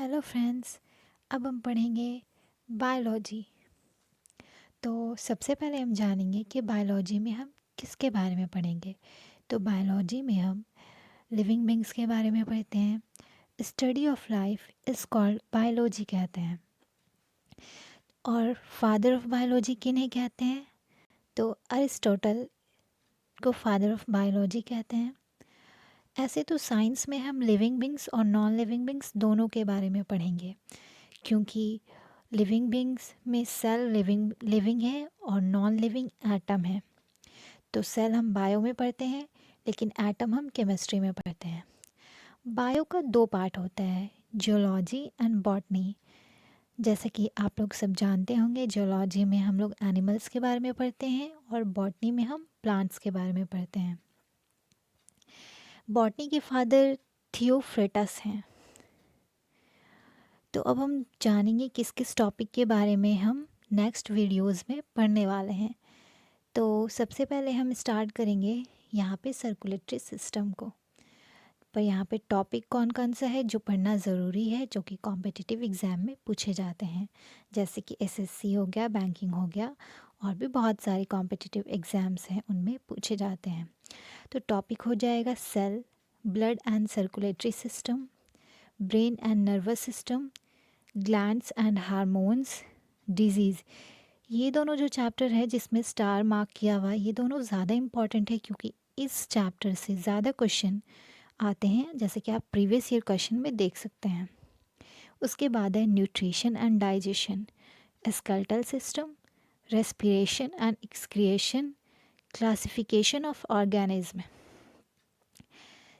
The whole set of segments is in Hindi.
Hello friends. अब हम पढ़ेंगे बायोलॉजी। तो सबसे पहले हम जानेंगे कि बायोलॉजी में हम किसके बारे में पढ़ेंगे। तो बायोलॉजी में हम लिविंग बींग्स के बारे में पढ़ते हैं। Study of life is called biology कहते हैं। और फादर ऑफ बायोलॉजी किन्हें कहते हैं? तो अरिस्टोटल को फादर ऑफ बायोलॉजी कहते हैं। ऐसे तो साइंस में हम लिविंग बींग्स और नॉन लिविंग बींग्स दोनों के बारे में पढ़ेंगे, क्योंकि लिविंग बींग्स में सेल लिविंग है और नॉन लिविंग एटम है। तो सेल हम बायो में पढ़ते हैं, लेकिन एटम हम केमिस्ट्री में पढ़ते हैं। बायो का दो पार्ट होता है, जियोलॉजी एंड बॉटनी। जैसे कि आप लोग सब जानते होंगे, जियोलॉजी में हम लोग एनिमल्स के बारे में पढ़ते हैं और बॉटनी में हम प्लांट्स के बारे में पढ़ते हैं। बॉटनी के फादर थियोफ्रेटस हैं। तो अब हम जानेंगे किस किस टॉपिक के बारे में हम नेक्स्ट वीडियोस में पढ़ने वाले हैं। तो सबसे पहले हम स्टार्ट करेंगे यहाँ पे सर्कुलेटरी सिस्टम को। पर यहाँ पे टॉपिक कौन कौन सा है जो पढ़ना ज़रूरी है, जो कि कॉम्पिटिटिव एग्ज़ाम में पूछे जाते हैं, जैसे कि एसएससी हो गया, बैंकिंग हो गया, और भी बहुत सारे कॉम्पिटिटिव एग्ज़ाम्स हैं उनमें पूछे जाते हैं। तो टॉपिक हो जाएगा cell, blood and circulatory system, brain and nervous system, glands and hormones, disease. ये दोनों जो चैप्टर है जिसमें स्टार मार्क किया हुआ, ये दोनों ज़्यादा इम्पॉर्टेंट है, क्योंकि इस चैप्टर से ज़्यादा क्वेश्चन आते हैं, जैसे कि आप प्रीवियस ईयर क्वेश्चन में देख सकते हैं। उसके बाद है nutrition and digestion, skeletal system, respiration and excretion, classification of organism.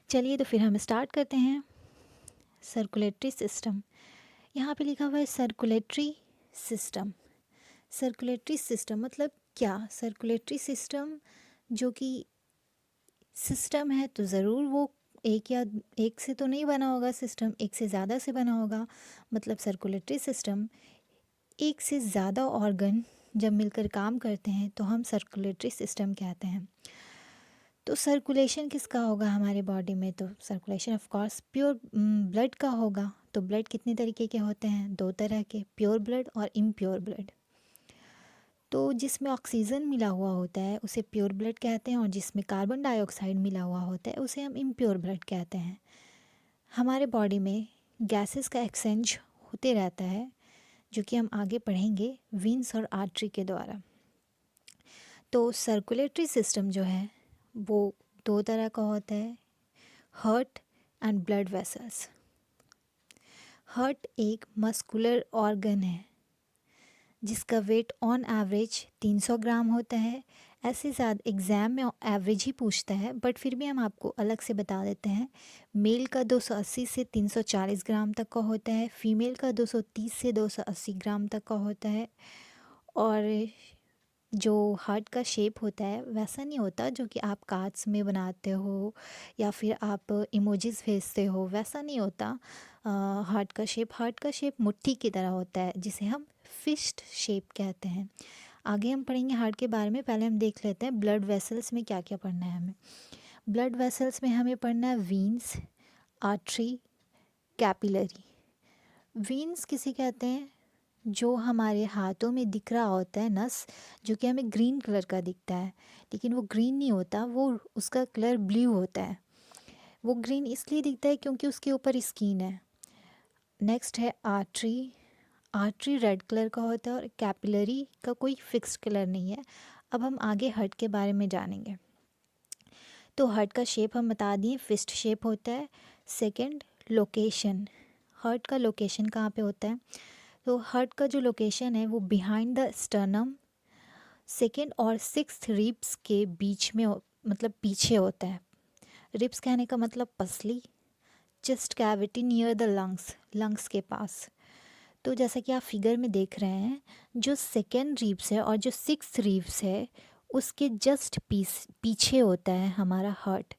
चलिए तो फिर हम स्टार्ट करते हैं। सर्कुलेटरी सिस्टम, यहाँ पे लिखा हुआ है सर्कुलेटरी सिस्टम। सर्कुलेटरी सिस्टम मतलब क्या? सर्कुलेटरी सिस्टम जो कि सिस्टम है, तो ज़रूर वो एक से तो नहीं बना होगा, सिस्टम एक से ज़्यादा से बना होगा। मतलब सर्कुलेटरी सिस्टम, एक से ज़्यादा ऑर्गन जब मिलकर काम करते हैं तो हम सर्कुलेटरी सिस्टम कहते हैं। तो सर्कुलेशन किसका होगा हमारे बॉडी में? तो circulation of course pure blood का होगा। तो ब्लड कितने तरीके के होते हैं? दो तरह के, प्योर ब्लड और इम्प्योर ब्लड। तो जिसमें ऑक्सीजन मिला हुआ होता है उसे प्योर ब्लड कहते हैं, और जिसमें कार्बन डाइऑक्साइड मिला हुआ होता है उसे हम इम्प्योर ब्लड कहते हैं। हमारे बॉडी में गैसेस का एक्सचेंज होते रहता है, जो कि हम आगे पढ़ेंगे वेन्स और आर्टरी के द्वारा। तो सर्कुलेटरी सिस्टम जो है वो दो तरह का होता है, heart and blood vessels. Heart एक मस्कुलर ऑर्गन है जिसका वेट ऑन एवरेज 300 ग्राम होता है। ऐसे ज़्यादा एग्ज़ाम में एवरेज ही पूछता है, बट फिर भी हम आपको अलग से बता देते हैं। मेल का 280 से 340 ग्राम तक का होता है, फीमेल का 230 से 280 ग्राम तक का होता है। और जो हार्ट का शेप होता है वैसा नहीं होता जो कि आप कार्ड्स में बनाते हो या फिर आप इमोजीज भेजते हो, वैसा नहीं होता। हार्ट का शेप मुट्ठी की तरह होता है, जिसे हम फिस्ट शेप कहते हैं। आगे हम पढ़ेंगे हार्ट के बारे में, पहले हम देख लेते हैं ब्लड वेसल्स में क्या क्या पढ़ना है हमें। ब्लड वेसल्स में हमें पढ़ना है वीन्स, आर्टरी, कैपिलरी। वीन्स किसे कहते हैं? जो हमारे हाथों में दिख रहा होता है नस, जो कि हमें ग्रीन कलर का दिखता है, लेकिन वो ग्रीन नहीं होता, वो उसका कलर ब्लू होता है। वो ग्रीन इसलिए दिखता है क्योंकि उसके ऊपर स्किन है। नेक्स्ट है आर्टरी। आर्टरी रेड कलर का होता है और कैपिलरी का कोई फिक्स्ड कलर नहीं है। अब हम आगे हार्ट के बारे में जानेंगे। तो हार्ट का शेप हम बता दिए, फिस्ट शेप होता है। Second, location. हार्ट का लोकेशन कहाँ पे होता है? तो हार्ट का जो लोकेशन है वो बिहाइंड द स्टर्नम, सेकेंड और सिक्स्थ रिब्स के बीच में मतलब पीछे होता है। रिब्स कहने का मतलब पसली। Chest cavity near the lungs, lungs के पास। तो जैसा कि आप फिगर में देख रहे हैं, जो सेकेंड रिब्स है और जो सिक्स्थ रिब्स है उसके जस्ट पीछे होता है हमारा हार्ट।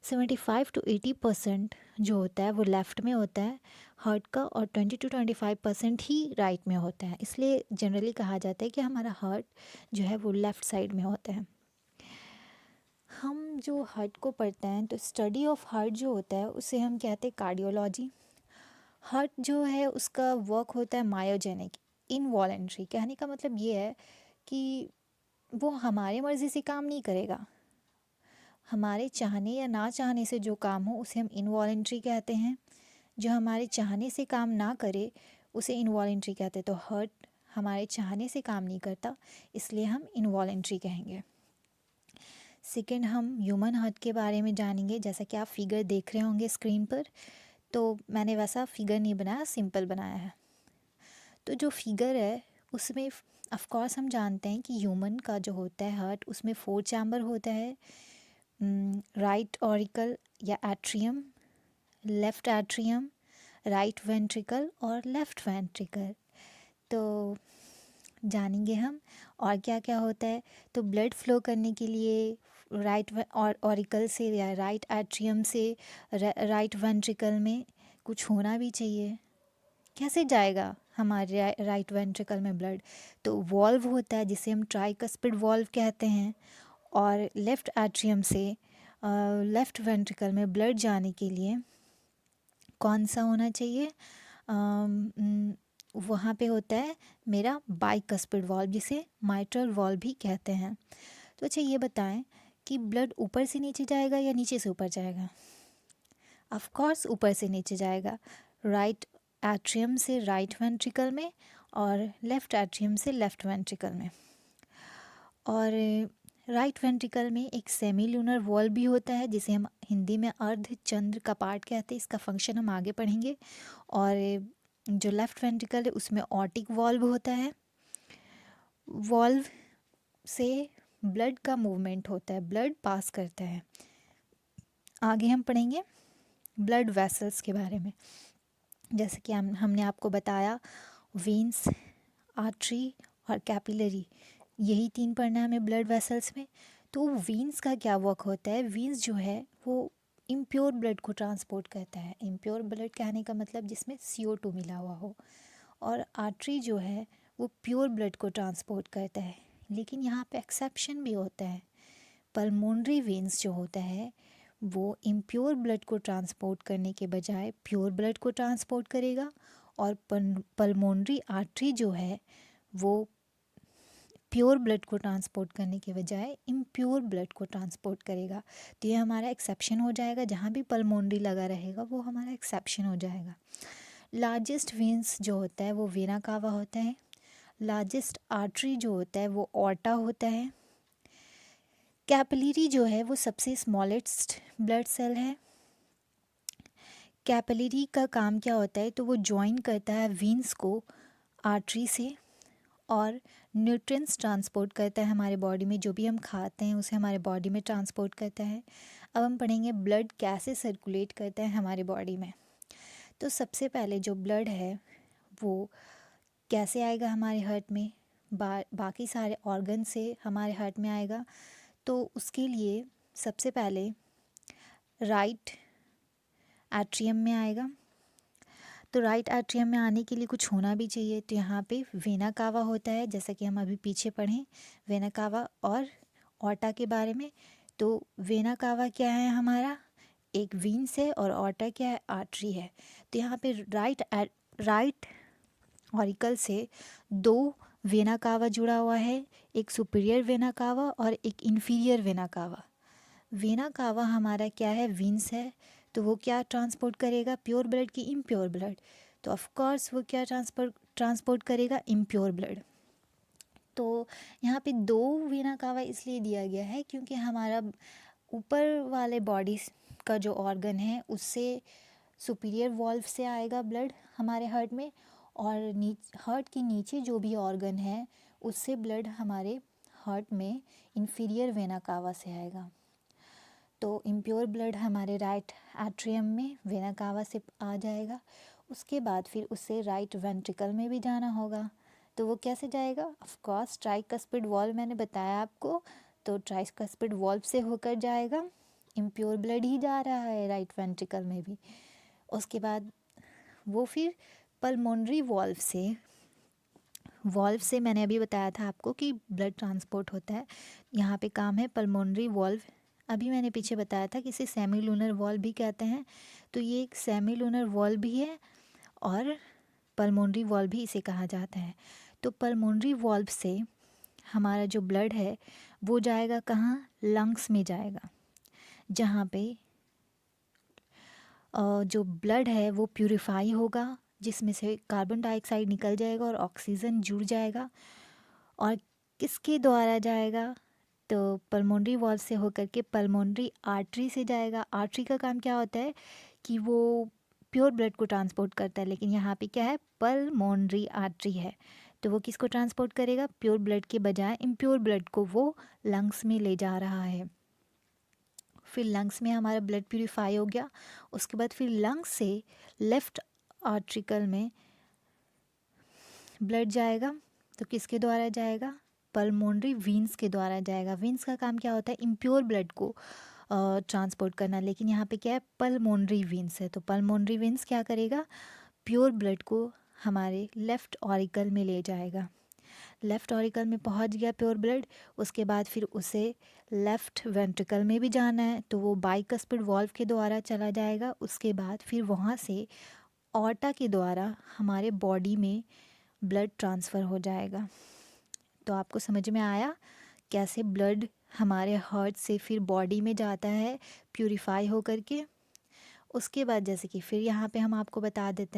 75 to 80% जो होता है वो लेफ़्ट में होता है हार्ट का, और 20 to 25% ही राइट में होता है। इसलिए जनरली कहा जाता है कि हमारा हार्ट जो है वो लेफ़्ट साइड में होता है। हम जो हार्ट को पढ़ते हैं तो स्टडी ऑफ हार्ट जो होता है उसे हम कहते हैं कार्डियोलॉजी। हार्ट जो है उसका वर्क होता है मायोजेनिक, इनवॉलेंट्री। कहने का मतलब ये है कि वो हमारे मर्ज़ी से काम नहीं करेगा। हमारे चाहने या ना चाहने से जो काम हो उसे हम इनवॉलेंट्री कहते हैं। जो हमारे चाहने से काम ना करे उसे इनवॉलेंट्री कहते हैं। तो हार्ट हमारे चाहने से काम नहीं करता, इसलिए हम इनवॉलेंट्री कहेंगे। सेकंड, हम ह्यूमन हार्ट के बारे में जानेंगे। जैसा कि आप फिगर देख रहे होंगे स्क्रीन पर, तो मैंने वैसा फिगर नहीं बनाया, सिंपल बनाया है। तो जो फिगर है उसमें ऑफ कोर्स हम जानते हैं कि ह्यूमन का जो होता है हार्ट, उसमें 4 चैम्बर होता है। राइट ऑरिकल या atrium, left atrium, right ventricle और लेफ़्ट वेंट्रिकल। तो जानेंगे हम और क्या क्या होता है। तो ब्लड फ्लो करने के लिए राइट ऑरिकल से या राइट एट्रियम से राइट वेंट्रिकल में कुछ होना भी चाहिए। कैसे जाएगा हमारे राइट वेंट्रिकल में ब्लड? तो वॉल्व होता है जिसे हम ट्राइकस्पिड वॉल्व कहते हैं, और लेफ़्ट एट्रियम से लेफ़्ट वेंट्रिकल में ब्लड जाने के लिए कौन सा होना चाहिए? वहाँ पे होता है मेरा बाइकस्पिड वॉल्व, जिसे माइट्रल वॉल्व भी कहते हैं। तो अच्छा ये बताएं कि ब्लड ऊपर से नीचे जाएगा या नीचे से ऊपर जाएगा? ऑफ कोर्स ऊपर से नीचे जाएगा, राइट एट्रियम से राइट वेंट्रिकल में और लेफ़्ट एट्रियम से लेफ़्ट वेंट्रिकल में। और राइट वेंट्रिकल में एक सेमी लूनर वॉल्व भी होता है जिसे हम हिंदी में अर्धचंद्र कपाट कहते हैं। इसका फंक्शन हम आगे पढ़ेंगे। और जो लेफ़्ट वेंट्रिकल है उसमें ऑर्टिक वॉल्व होता है। वॉल्व से ब्लड का मूवमेंट होता है, ब्लड पास करता है। आगे हम पढ़ेंगे ब्लड वेसल्स के बारे में। जैसे कि हमने आपको बताया वेन्स, आर्टरी और कैपिलरी, यही 3 पढ़ना है हमें ब्लड वेसल्स में। तो वेन्स का क्या वर्क होता है? वेन्स जो है वो इम्प्योर ब्लड को ट्रांसपोर्ट करता है। इम्प्योर ब्लड कहने का मतलब जिसमें CO2 मिला हुआ हो। और आर्टरी जो है वो प्योर ब्लड को ट्रांसपोर्ट करता है। लेकिन यहाँ पे एक्सेप्शन भी होता है। पल्मोनरी वेन्स जो होता है वो इम्प्योर ब्लड को ट्रांसपोर्ट करने के बजाय प्योर ब्लड को ट्रांसपोर्ट करेगा, और पल्मोनरी आर्टरी जो है वो प्योर ब्लड को ट्रांसपोर्ट करने के बजाय इम्प्योर ब्लड को ट्रांसपोर्ट करेगा। तो ये हमारा एक्सेप्शन हो जाएगा। जहाँ भी पल्मोनरी लगा रहेगा वो हमारा एक्सेप्शन हो जाएगा। लार्जेस्ट वेन्स जो होता है वो वेना कावा होता है। लार्जेस्ट आर्टरी जो होता है वो ऑर्टा होता है। कैपिलरी जो है वो सबसे स्मॉलेस्ट ब्लड सेल है। कैपिलरी का काम क्या होता है? तो वो ज्वाइन करता है वेन्स को आर्टरी से और न्यूट्रिएंट्स ट्रांसपोर्ट करता है हमारे बॉडी में। जो भी हम खाते हैं उसे हमारे बॉडी में ट्रांसपोर्ट करता है। अब हम पढ़ेंगे ब्लड कैसे सर्कुलेट करता है हमारे बॉडी में। तो सबसे पहले जो ब्लड है वो कैसे आएगा हमारे हार्ट में? बाकी सारे ऑर्गन से हमारे हार्ट में आएगा। तो उसके लिए सबसे पहले राइट एट्रियम में आएगा। तो राइट एट्रियम में आने के लिए कुछ होना भी चाहिए। तो यहाँ पे वेना कावा होता है, जैसा कि हम अभी पीछे पढ़ें वेना कावा और ऑर्टा के बारे में। तो वेना कावा क्या है हमारा? एक वीन्स है, और ऑर्टा क्या है? आर्टरी है। तो यहाँ पे राइट ऑरिकल से 2 वेना कावा जुड़ा हुआ है, एक सुपीरियर वेना कावा और एक inferior vena cava. Vena cava हमारा क्या है? वीन्स है। तो वो क्या ट्रांसपोर्ट करेगा? प्योर ब्लड की इम्प्योर ब्लड। तो ऑफ कोर्स वो क्या ट्रांसपोर्ट करेगा? Impure blood. तो यहाँ पे 2 वेना कावा इसलिए दिया गया है क्योंकि हमारा ऊपर वाले बॉडी का जो ऑर्गन है उससे सुपीरियर वॉल्व से आएगा ब्लड हमारे हार्ट में, और हार्ट के नीचे जो भी ऑर्गन है उससे ब्लड हमारे हार्ट में इन्फीरियर वेना कावा से आएगा। तो इम्प्योर ब्लड हमारे राइट एट्रियम में वेना कावा से आ जाएगा। उसके बाद फिर उससे राइट वेंट्रिकल में भी जाना होगा। तो वो कैसे जाएगा? ऑफ कोर्स ट्राइकस्पिड वॉल्व मैंने बताया आपको। तो ट्राइकस्पिड वॉल्व से होकर जाएगा। इम्प्योर ब्लड ही जा रहा है राइट वेंट्रिकल में भी। उसके बाद वो फिर पल्मोनरी वॉल्व से मैंने अभी बताया था आपको कि ब्लड ट्रांसपोर्ट होता है। यहाँ पे काम है पल्मोनरी वॉल्व। अभी मैंने पीछे बताया था कि इसे सेमी लूनर वॉल्व भी कहते हैं। तो ये एक सेमी लूनर वॉल्व भी है, और पल्मोनरी वॉल्व भी इसे कहा जाता है। तो पल्मोनरी वॉल्व से हमारा जो ब्लड है वो जाएगा कहाँ, लंग्स में जाएगा, जहाँ पे जो ब्लड है वो प्यूरिफाई होगा, जिसमें से कार्बन डाइऑक्साइड निकल जाएगा और ऑक्सीजन जुड़ जाएगा। और किसके द्वारा जाएगा, तो पल्मोनरी वॉल्व से होकर के पल्मोनरी आर्टरी से जाएगा। आर्टरी का काम क्या होता है कि वो प्योर ब्लड को ट्रांसपोर्ट करता है, लेकिन यहाँ पे क्या है, पल्मोनरी आर्टरी है, तो वो किसको ट्रांसपोर्ट करेगा, प्योर ब्लड के बजाय इम्प्योर ब्लड को वो लंग्स में ले जा रहा है। फिर लंग्स में हमारा ब्लड प्यूरिफाई हो गया, उसके बाद फिर लंग्स से लेफ़्ट आर्ट्रिकल में ब्लड जाएगा, तो किसके द्वारा जाएगा, पल्मोनरी वीन्स के द्वारा जाएगा। वीन्स का काम क्या होता है, इम्प्योर ब्लड को ट्रांसपोर्ट करना, लेकिन यहाँ पे क्या है, पल्मोनरी वीन्स है, तो पल्मोनरी वीन्स क्या करेगा, प्योर ब्लड को हमारे लेफ़्ट ऑरिकल में ले जाएगा। लेफ़्ट ऑरिकल में पहुंच गया प्योर ब्लड, उसके बाद फिर उसे लेफ़्ट वेंट्रिकल में भी जाना है, तो वो बाइकस्पिड वॉल्व के द्वारा चला जाएगा। उसके बाद फिर वहाँ से ऑर्टा के द्वारा हमारे बॉडी में ब्लड ट्रांसफ़र हो जाएगा। तो आपको समझ में आया कैसे ब्लड हमारे हार्ट से फिर बॉडी में जाता है प्यूरिफाई हो करके। उसके बाद जैसे कि फिर यहाँ पे हम आपको बता देते हैं